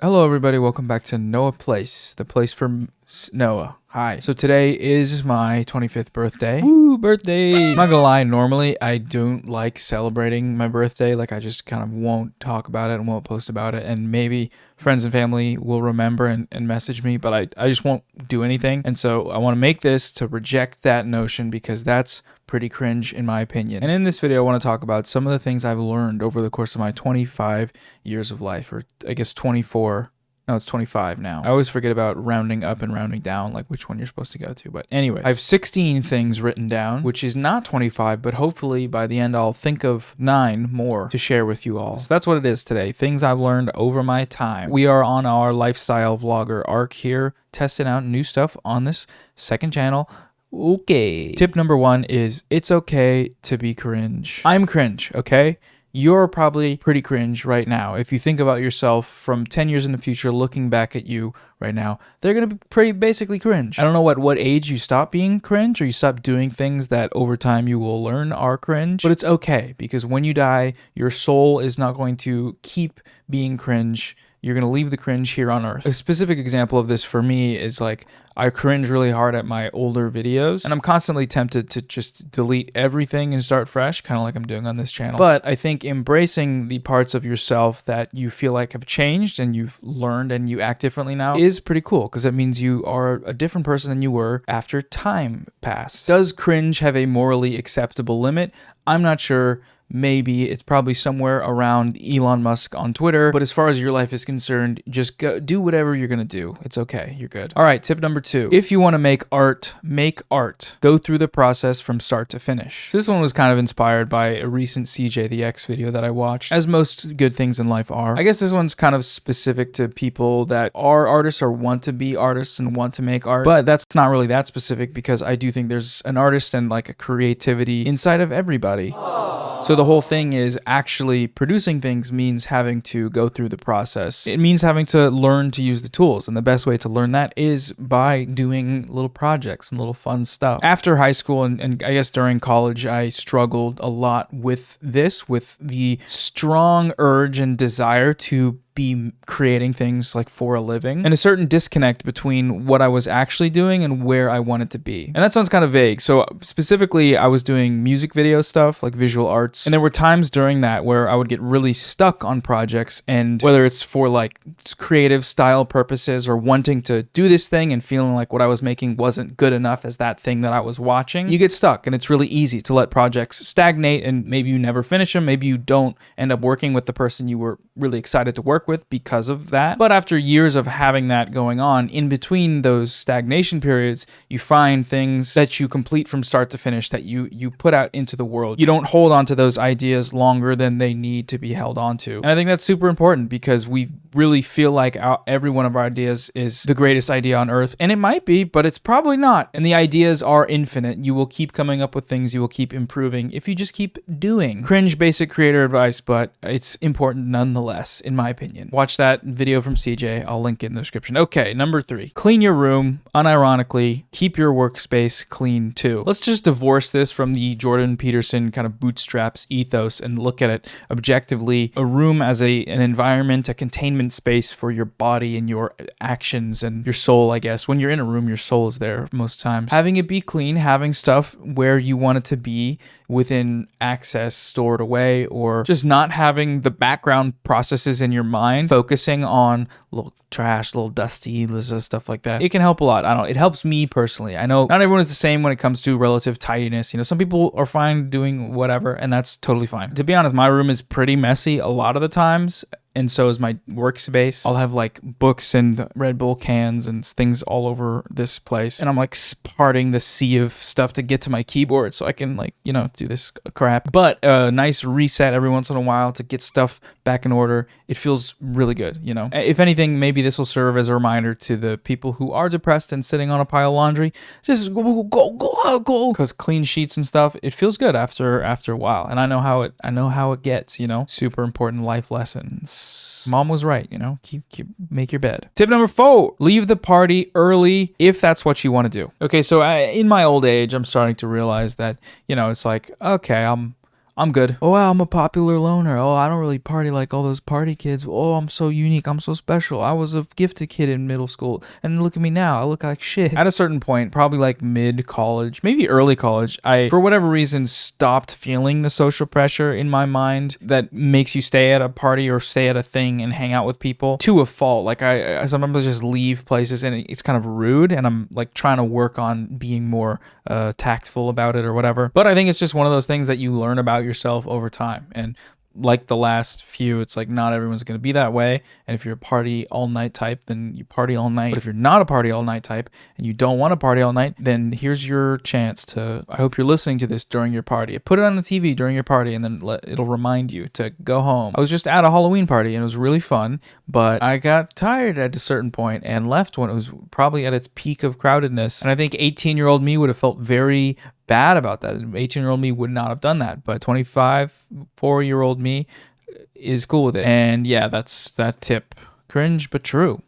Hello, everybody. Welcome back to Noah Place, the place for Noah. Hi. So today is my 25th birthday. Woo, birthday! I'm not gonna lie, normally I don't like celebrating my birthday. Like, I just kind of won't talk about it and won't post about it. And maybe friends and family will remember and message me, but I just won't do anything. And so I want to make this to reject that notion because that's pretty cringe in my opinion. And in this video, I want to talk about some of the things I've learned over the course of my 25 years of life, or I guess 24. No, it's 25 now. I always forget about rounding up and rounding down, like which one you're supposed to go to. But anyways, I have 16 things written down, which is not 25, but hopefully by the end I'll think of 9 more to share with you all. So that's what it is today. Things I've learned over my time. We are on our lifestyle vlogger arc here, testing out new stuff on this second channel. Okay. Tip number 1 is it's okay to be cringe. I'm cringe, okay? You're probably pretty cringe right now. If you think about yourself from 10 years in the future, looking back at you right now, they're going to be pretty basically cringe. I don't know what age you stop being cringe or you stop doing things that over time you will learn are cringe, but it's okay because when you die, your soul is not going to keep being cringe. You're going to leave the cringe here on earth. A specific example of this for me is like I cringe really hard at my older videos and I'm constantly tempted to just delete everything and start fresh, kind of like I'm doing on this channel. But I think embracing the parts of yourself that you feel like have changed and you've learned and you act differently now is pretty cool because it means you are a different person than you were after time passed. Does cringe have a morally acceptable limit? I'm not sure. Maybe it's probably somewhere around Elon Musk on Twitter. But as far as your life is concerned, just go do whatever you're going to do. It's okay. You're good. All right. Tip number 2. If you want to make art, make art. Go through the process from start to finish. So this one was kind of inspired by a recent CJ the X video that I watched, as most good things in life are. I guess this one's kind of specific to people that are artists or want to be artists and want to make art. But that's not really that specific because I do think there's an artist and like a creativity inside of everybody. So the whole thing is actually producing things means having to go through the process. It means having to learn to use the tools. And the best way to learn that is by doing little projects and little fun stuff. After high school and I guess during college, I struggled a lot with this, with the strong urge and desire to be creating things like for a living and a certain disconnect between what I was actually doing and where I wanted to be. And that sounds kind of vague. So specifically, I was doing music video stuff like visual arts. And there were times during that where I would get really stuck on projects, and whether it's for like creative style purposes or wanting to do this thing and feeling like what I was making wasn't good enough as that thing that I was watching, you get stuck and it's really easy to let projects stagnate and maybe you never finish them. Maybe you don't end up working with the person you were really excited to work with because of that. But after years of having that going on, in between those stagnation periods, you find things that you complete from start to finish that you put out into the world. You don't hold on to those ideas longer than they need to be held on to. And I think that's super important because we really feel like every one of our ideas is the greatest idea on earth. And it might be, but it's probably not. And the ideas are infinite. You will keep coming up with things. You will keep improving if you just keep doing. Cringe basic creator advice, but it's important nonetheless, in my opinion. Watch that video from CJ. I'll link it in the description. Okay, number 3. Clean your room. Unironically, keep your workspace clean too. Let's just divorce this from the Jordan Peterson kind of bootstraps ethos and look at it objectively. A room as an environment, a containment space for your body and your actions and your soul, I guess. When you're in a room, your soul is there most times. Having it be clean, having stuff where you want it to be within access stored away, or just not having the background processes in your mind focusing on little trash, little dusty, stuff like that. It can help a lot. I don't know. It helps me personally. I know not everyone is the same when it comes to relative tidiness. You know, some people are fine doing whatever, and that's totally fine. To be honest, my room is pretty messy a lot of the times. And so is my workspace. I'll have like books and Red Bull cans and things all over this place. And I'm like parting the sea of stuff to get to my keyboard so I can like, you know, do this crap. But a nice reset every once in a while to get stuff back in order. It feels really good, you know. If anything, maybe this will serve as a reminder to the people who are depressed and sitting on a pile of laundry. Just go. Because clean sheets and stuff, it feels good after a while. And I know how it gets, you know. Super important life lessons. Mom was right, you know, make your bed. Tip number 4, leave the party early if that's what you want to do. Okay, so in my old age, I'm starting to realize that, you know, it's like, okay, I'm I'm good. Oh, wow, I'm a popular loner. Oh, I don't really party like all those party kids. Oh, I'm so unique. I'm so special. I was a gifted kid in middle school. And look at me now. I look like shit. At a certain point, probably like mid-college, maybe early college, I, for whatever reason, stopped feeling the social pressure in my mind that makes you stay at a party or stay at a thing and hang out with people to a fault. Like I sometimes just leave places and it's kind of rude, and I'm like trying to work on being more tactful about it or whatever. But I think it's just one of those things that you learn about yourself over time. And like the last few, it's like not everyone's going to be that way. And if you're a party all night type, then you party all night. But if you're not a party all night type and you don't want to party all night, then here's your chance to, I hope you're listening to this during your party. Put it on the TV during your party and then it'll remind you to go home. I was just at a Halloween party and it was really fun, but I got tired at a certain point and left when it was probably at its peak of crowdedness. And I think 18-year-old me would have felt very bad about that. 18-year-old me would not have done that, but 4-year-old me is cool with it. And yeah, that's that tip. Cringe, but true.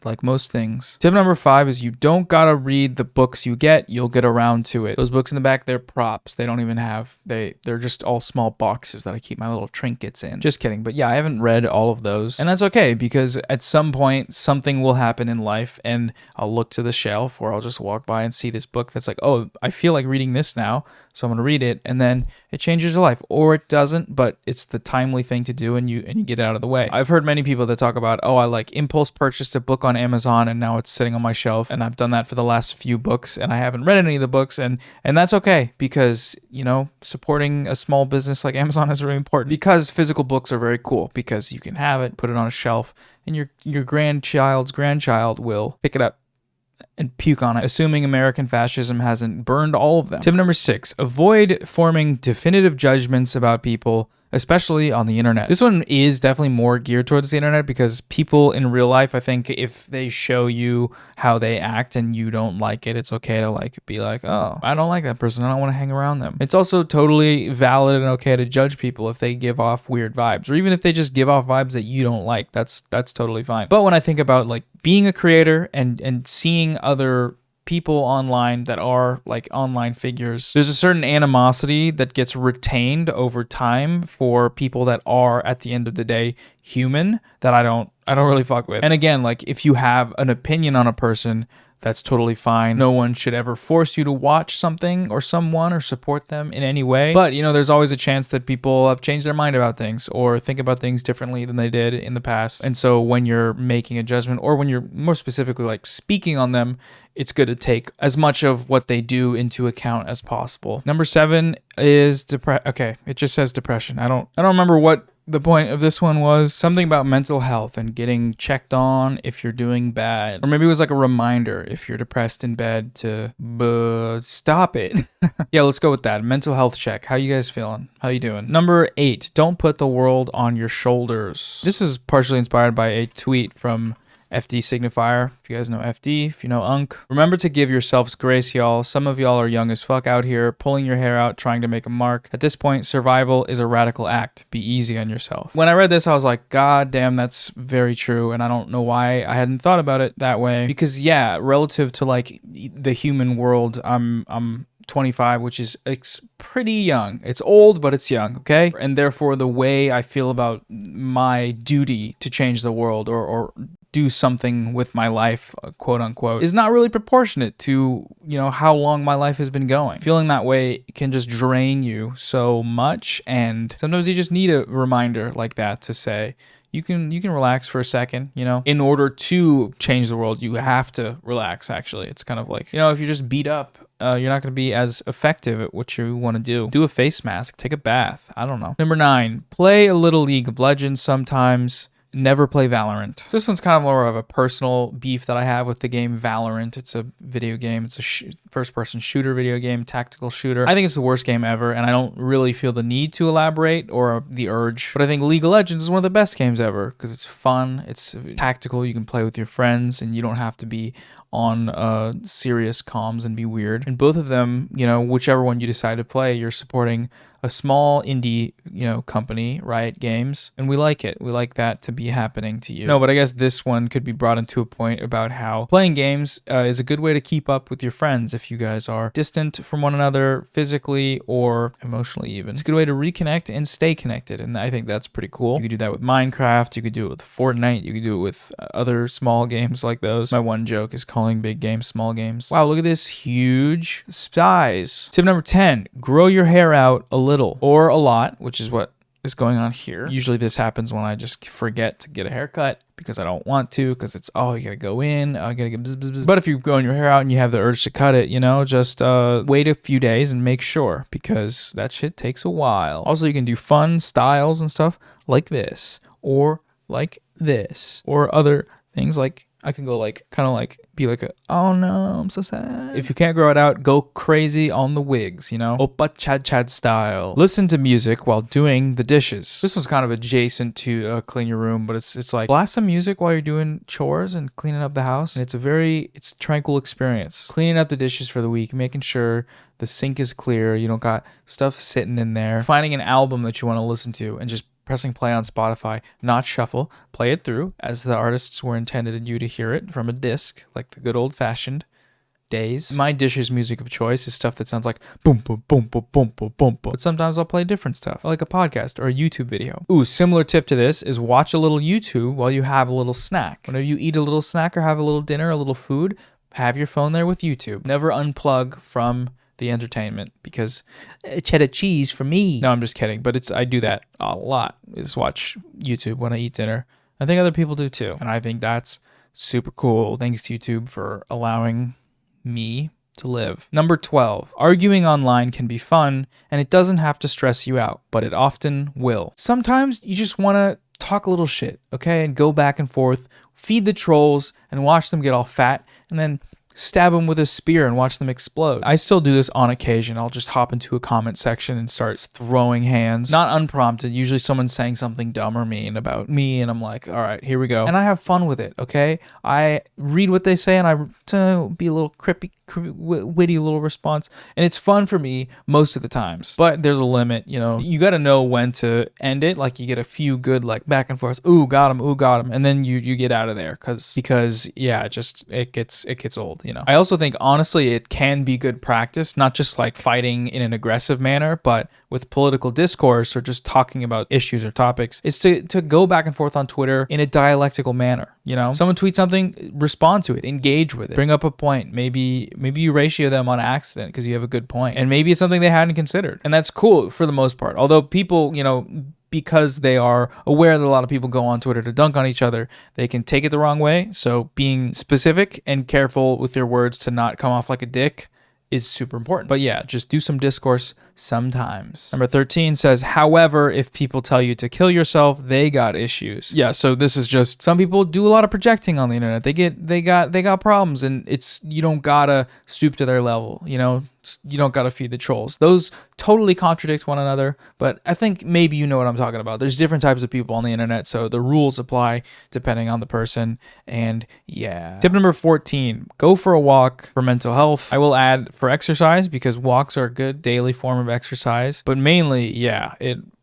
Like most things. Tip number 5 is you don't gotta read the books you get, you'll get around to it. Those books in the back, they're props. They don't even have, they're just all small boxes that I keep my little trinkets in. Just kidding. But yeah, I haven't read all of those. And that's okay, because at some point, something will happen in life and I'll look to the shelf or I'll just walk by and see this book that's like, oh, I feel like reading this now, so I'm gonna read it, and then it changes your life. Or it doesn't, but it's the timely thing to do and you get it out of the way. I've heard many people that talk about, oh, I like impulse purchased a book on Amazon and now it's sitting on my shelf, and I've done that for the last few books and I haven't read any of the books, and that's okay, because supporting a small business like Amazon is really important, because physical books are very cool, because you can have it, put it on a shelf, and your grandchild's grandchild will pick it up and puke on it, assuming American fascism hasn't burned all of them. Tip number 6, avoid forming definitive judgments about people, especially on the internet. This one is definitely more geared towards the internet, because people in real life, I think if they show you how they act and you don't like it, it's okay to be like, oh, I don't like that person, I don't want to hang around them. It's also totally valid and okay to judge people if they give off weird vibes, or even if they just give off vibes that you don't like. That's totally fine. But when I think about being a creator and seeing other people online that are like online figures, there's a certain animosity that gets retained over time for people that are, at the end of the day, human, that I don't really fuck with. And again, if you have an opinion on a person, that's totally fine. No one should ever force you to watch something or someone or support them in any way. But, there's always a chance that people have changed their mind about things or think about things differently than they did in the past. And so when you're making a judgment, or when you're more specifically speaking on them, it's good to take as much of what they do into account as possible. Number 7 is okay, it just says depression. I don't remember what the point of this one was. Something about mental health and getting checked on if you're doing bad. Or maybe it was like a reminder if you're depressed in bed to stop it. Yeah, let's go with that. Mental health check. How you guys feeling? How you doing? Number 8, don't put the world on your shoulders. This is partially inspired by a tweet from FD Signifier, if you guys know FD, if you know Unk. Remember to give yourselves grace, y'all. Some of y'all are young as fuck out here, pulling your hair out, trying to make a mark. At this point, survival is a radical act. Be easy on yourself. When I read this, I was like, God damn, that's very true. And I don't know why I hadn't thought about it that way. Because yeah, relative to the human world, I'm 25, which is pretty young. It's old, but it's young, okay? And therefore, the way I feel about my duty to change the world or do something with my life, quote unquote, is not really proportionate to, how long my life has been going. Feeling that way can just drain you so much, and sometimes you just need a reminder like that to say, you can relax for a second, In order to change the world, you have to relax, actually. It's kind of if you're just beat up, you're not going to be as effective at what you want to do. Do a face mask, take a bath, I don't know. Number 9, play a little League of Legends sometimes. Never play Valorant. So this one's kind of more of a personal beef that I have with the game Valorant. It's a video game. It's a first-person shooter video game, tactical shooter. I think it's the worst game ever, and I don't really feel the need to elaborate or the urge. But I think League of Legends is one of the best games ever because it's fun, it's tactical, you can play with your friends, and you don't have to be on serious comms and be weird. And both of them, whichever one you decide to play, you're supporting a small indie, company, Riot Games, and we like it. We like that to be happening to you. No, but I guess this one could be brought into a point about how playing games is a good way to keep up with your friends if you guys are distant from one another physically or emotionally even. It's a good way to reconnect and stay connected, and I think that's pretty cool. You could do that with Minecraft, you could do it with Fortnite, you could do it with other small games like those. My one joke is calling big games small games. Wow, look at this huge size. Tip number 10, grow your hair out a little or a lot, which is what is going on here. Usually this happens when I just forget to get a haircut because I don't want to, because it's, you gotta go in, I gotta get bzz, bzz, bzz. But if you've grown your hair out and you have the urge to cut it, just wait a few days and make sure, because that shit takes a while. Also, you can do fun styles and stuff like this, or like this, or other things like I can go be like oh no, I'm so sad. If you can't grow it out, go crazy on the wigs, Oppa Chad Chad style. Listen to music while doing the dishes. This one's kind of adjacent to clean your room, but it's like blast some music while you're doing chores and cleaning up the house, and it's a tranquil experience. Cleaning up the dishes for the week, making sure the sink is clear, you don't got stuff sitting in there, finding an album that you want to listen to, and just pressing play on Spotify, not shuffle, play it through as the artists were intended you to hear it from a disc, like the good old-fashioned days. My dishes music of choice is stuff that sounds like boom, boom, boom, boom, boom, boom, boom, boom. But sometimes I'll play different stuff, like a podcast or a YouTube video. Ooh, similar tip to this is watch a little YouTube while you have a little snack. Whenever you eat a little snack or have a little dinner, a little food, have your phone there with YouTube. Never unplug from the entertainment, because cheddar cheese for me. No, I'm just kidding, but I do that a lot, is watch YouTube when I eat dinner. I think other people do too, and I think that's super cool. Thanks to YouTube for allowing me to live. Number 12, arguing online can be fun, and it doesn't have to stress you out, but it often will. Sometimes you just want to talk a little shit, okay, and go back and forth, feed the trolls, and watch them get all fat, and then stab them with a spear and watch them explode. I still do this on occasion. I'll just hop into a comment section and start throwing hands. Not unprompted. Usually someone's saying something dumb or mean about me, and I'm like, all right, here we go. And I have fun with it, okay? I read what they say, and I be a little witty little response. And it's fun for me most of the times. But there's a limit, You got to know when to end it. Like, you get a few good, back and forth. Ooh, got him. And then you get out of there. Because yeah, it gets old. I also think, honestly, it can be good practice, not just fighting in an aggressive manner, but with political discourse or just talking about issues or topics, is to go back and forth on Twitter in a dialectical manner. Someone tweets something, respond to it, engage with it, bring up a point. Maybe you ratio them on accident because you have a good point, and maybe it's something they hadn't considered, and that's cool for the most part. Although people, because they are aware that a lot of people go on Twitter to dunk on each other, they can take it the wrong way. So being specific and careful with your words to not come off like a dick is super important. But yeah, just do some discourse sometimes. Number 13 says, however, if people tell you to kill yourself, they got issues. Yeah, so this is just, some people do a lot of projecting on the internet. They got problems, and you don't gotta stoop to their level, you don't gotta feed the trolls. Those totally contradict one another, but I think maybe you know what I'm talking about. There's different types of people on the internet, so the rules apply depending on the person, and yeah. Tip number 14, go for a walk for mental health. I will add for exercise, because walks are a good daily form of exercise, but mainly, yeah,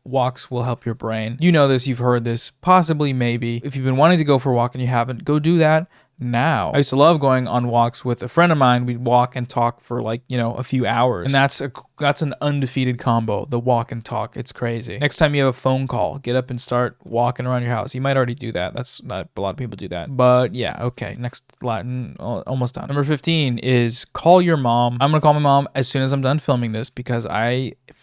walks will help your brain. You know this, you've heard this, possibly, maybe. If you've been wanting to go for a walk and you haven't, go do that now. I used to love going on walks with a friend of mine. We'd walk and talk for a few hours, and that's an undefeated combo, the walk and talk. It's crazy. Next time you have a phone call, get up and start walking around your house. You might already do that. That's not a lot of people do that, but yeah. Okay, next Latin, almost done. Number 15 is call your mom. I'm gonna call my mom as soon as I'm done filming this, because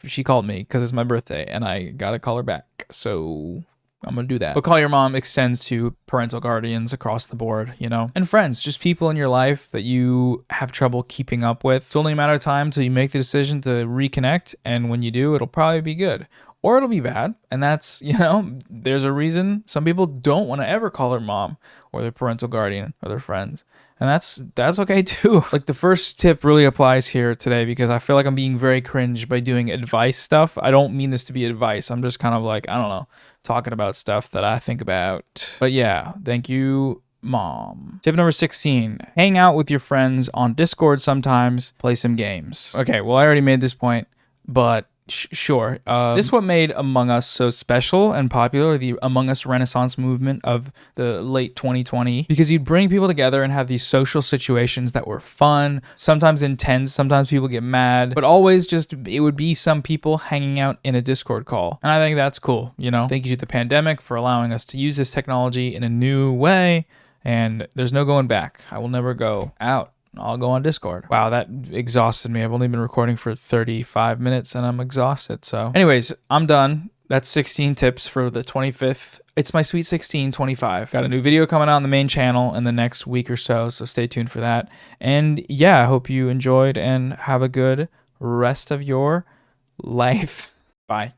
she called me because it's my birthday and I gotta call her back, so I'm going to do that. But call your mom extends to parental guardians across the board, and friends, just people in your life that you have trouble keeping up with. It's only a matter of time till you make the decision to reconnect, and when you do, it'll probably be good. Or it'll be bad, and that's, there's a reason some people don't want to ever call their mom or their parental guardian or their friends. And that's okay too. The first tip really applies here today, because I feel like I'm being very cringe by doing advice stuff. I don't mean this to be advice. I'm just kind of I don't know, talking about stuff that I think about. But yeah, thank you, Mom. Tip number 16, hang out with your friends on Discord sometimes, play some games. Okay, well, I already made this point, but Sure. This is what made Among Us so special and popular, the Among Us Renaissance movement of the late 2020, because you'd bring people together and have these social situations that were fun, sometimes intense, sometimes people get mad, but always just, it would be some people hanging out in a Discord call. And I think that's cool, you know? Thank you to the pandemic for allowing us to use this technology in a new way, and there's no going back. I will never go out. I'll go on Discord. Wow, that exhausted me. I've only been recording for 35 minutes and I'm exhausted. So anyways, I'm done. That's 16 tips for the 25th. It's my Sweet 16 25. Got a new video coming out on the main channel in the next week or so stay tuned for that. And yeah, I hope you enjoyed and have a good rest of your life. Bye.